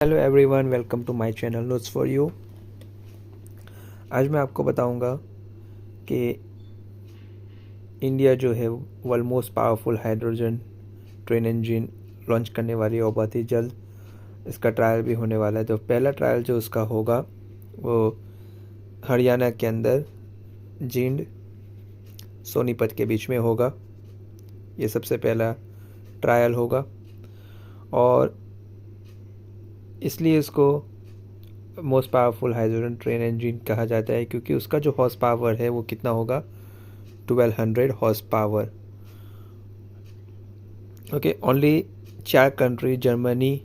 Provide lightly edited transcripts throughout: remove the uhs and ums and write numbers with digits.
Hello everyone, welcome to my channel notes for you. आज मैं आपको बताऊंगा कि इंडिया जो है world most powerful hydrogen train engine launch करने वाली है और बहुत ही जल्द इसका ट्रायल भी होने वाला है। तो पहला ट्रायल जो उसका होगा वो हरियाणा के अंदर जींद सोनीपत के बीच में होगा। ये सबसे पहला ट्रायल होगा और इसलिए इसको most powerful hydrogen train engine कहा जाता है क्योंकि उसका जो हॉर्स पावर है वो कितना होगा, 1200 horse power. Okay, only 4 country Germany,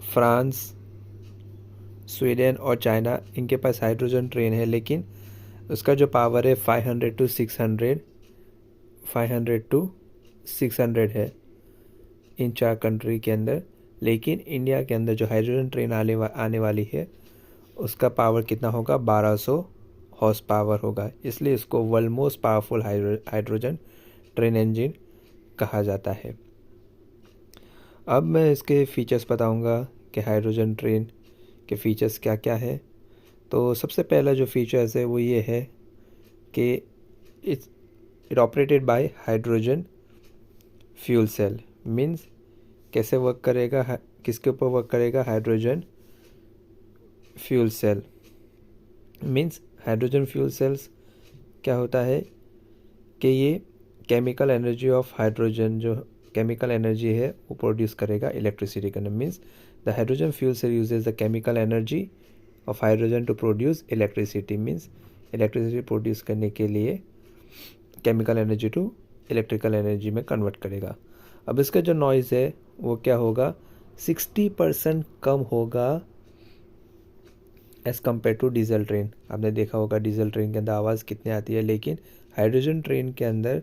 France, Sweden और चाइना, इनके पास हाइड्रोजन ट्रेन है, लेकिन उसका जो पावर है 500 टू 600 है इन 4 कंट्री के अंदर। लेकिन इंडिया के अंदर जो हाइड्रोजन ट्रेन आने वाली है उसका पावर कितना होगा, 1200 हॉर्स पावर होगा। इसलिए इसको world most powerful hydrogen train engine कहा जाता है। अब मैं इसके फीचर्स बताऊंगा कि हाइड्रोजन ट्रेन के फीचर्स क्या क्या है। तो सबसे पहला जो फीचर्स है वो ये है कि it operated by hydrogen fuel cell. Means कैसे वर्क करेगा, किसके ऊपर वर्क करेगा, hydrogen fuel cell. Means hydrogen fuel cells क्या होता है कि ये केमिकल एनर्जी ऑफ हाइड्रोजन, जो केमिकल एनर्जी है वो प्रोड्यूस करेगा इलेक्ट्रिसिटी करने। Means the hydrogen fuel cell uses the chemical energy of hydrogen to produce electricity. Means electricity produce करने के लिए chemical energy to electrical energy में कन्वर्ट करेगा। अब इसका जो नॉइज़ है वो क्या होगा, 60% कम होगा as compare to diesel train. आपने देखा होगा डीजल ट्रेन के अंदर आवाज़ कितनी आती है, लेकिन हाइड्रोजन ट्रेन के अंदर,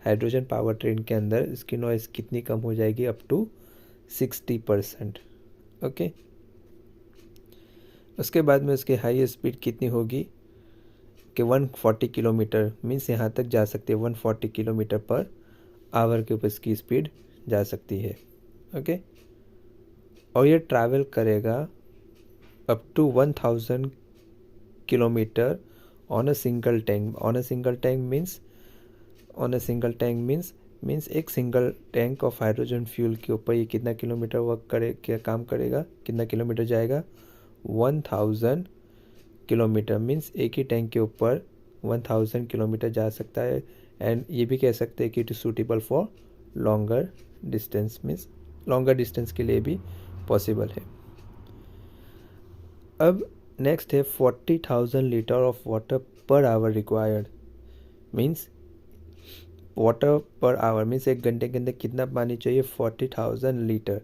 हाइड्रोजन पावर ट्रेन के अंदर इसकी नॉइज़ कितनी कम हो जाएगी, अप टू 60%। ओके, उसके बाद में उसकी हाई स्पीड कितनी होगी कि 140 किलोमीटर, मीन्स यहाँ तक जा सकती है 140 किलोमीटर पर आवर के ऊपर इसकी स्पीड जा सकती है। ओके, और ये ट्रैवल करेगा up to 1000 kilometre on a single tank. On a single tank means एक single tank of hydrogen fuel के ऊपर ये कितना किलोमीटर क्या काम करेगा, कितना किलोमीटर जाएगा, 1000 किलोमीटर। मीन्स एक ही टैंक के ऊपर 1000 किलोमीटर जा सकता है। एंड ये भी कह सकते हैं कि it is suitable for longer distance. Means longer distance के लिए भी पॉसिबल है। अब नेक्स्ट है 40,000 litre of water per hour required. Means water per hour means एक घंटे के अंदर कितना पानी चाहिए, 40,000 लीटर।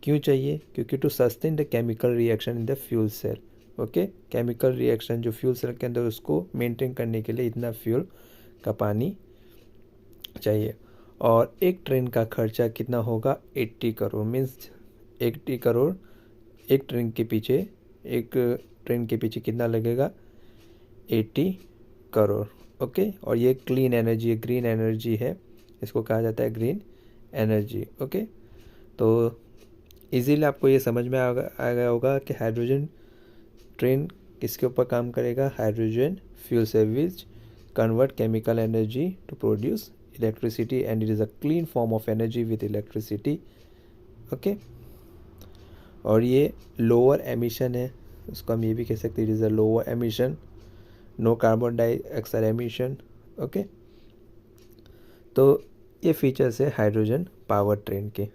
क्यों चाहिए, क्योंकि to sustain the chemical reaction in the fuel cell. Okay, chemical reaction जो फ्यूल सेल के अंदर उसको मेंटेन करने के लिए इतना फ्यूल का पानी चाहिए। और एक ट्रेन का खर्चा कितना होगा, 80 करोड़। मीन्स 80 करोड़ एक ट्रेन के पीछे कितना लगेगा, 80 करोड़। ओके, और ये क्लीन एनर्जी, ग्रीन एनर्जी है, इसको कहा जाता है ग्रीन एनर्जी। ओके, तो इजीली आपको ये समझ में आ गया होगा कि हाइड्रोजन ट्रेन किसके ऊपर काम करेगा, hydrogen fuel cell which convert chemical energy to produce electricity and it is a clean form of energy with electricity. Okay, और ये लोअर एमिशन है, उसको हम ये भी कह सकते हैं it is a lower emission, no carbon dioxide emission. Okay, तो ये फीचर्स है हाइड्रोजन पावर ट्रेन के।